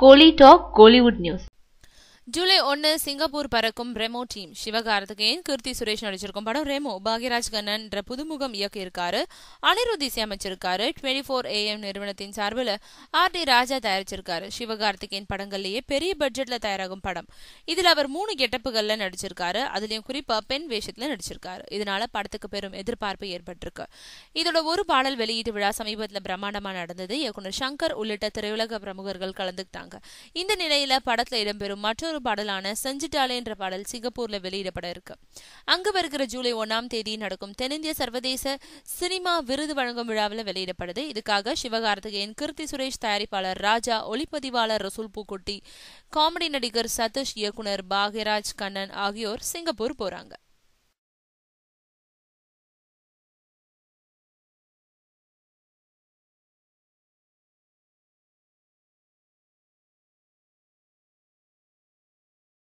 கோலி talk Kollywood news. July 1 Singapore பறக்கும் Remo team. Sivakarthikeyan, Keerthy Suresh நடிச்சிருக்கும் படம் ரெமோ. பாக்யராஜ் கண்ணன் புதுமுகம் இயக்கியிருக்காரு. அனிருத் இசையமைச்சிருக்காரு. 24 AM நிறுவனத்தின் சார்பில் RD ராஜா தயாரிச்சிருக்காரு. சிவகார்த்திகேயன் படங்கள்லயே பெரிய பட்ஜெட்ல தயாராகும் படம். இதுல அவர் 3 கெட்டப்புகள்ல நடிச்சிருக்காரு. அதுலயும் குறிப்பா பெண் வேஷத்துல நடிச்சிருக்காரு. இதனால படத்துக்கு பெரும் எதிர்பார்ப்பு ஏற்பட்டிருக்கு. இதோட ஒரு பாடல் வெளியீட்டு விழா சமீபத்துல பிரம்மாண்டமா நடந்தது. இயக்குனர் சங்கர் உள்ளிட்ட திரையுலக பிரமுகர்கள் கலந்துக்கிட்டாங்க. இந்த நிலையில படத்துல இடம்பெறும் மற்றொரு பாடலான செஞ்சிட்டாலே என்ற பாடல் சிங்கப்பூர்ல வெளியிடப்பட இருக்கு. அங்கு வருகிற ஜூலை 1ஆம் தேதி நடக்கும் தென்னிந்திய சர்வதேச சினிமா விருது வழங்கும் விழாவில் வெளியிடப்படுது. இதுக்காக சிவகார்த்திகேயன், கீர்த்தி சுரேஷ், தயாரிப்பாளர் ராஜா, ஒளிப்பதிவாளர் ரசூல் பூக்குட்டி, காமெடி நடிகர் சதீஷ், இயக்குனர் பாக்யராஜ் கண்ணன் ஆகியோர் சிங்கப்பூர் போறாங்க.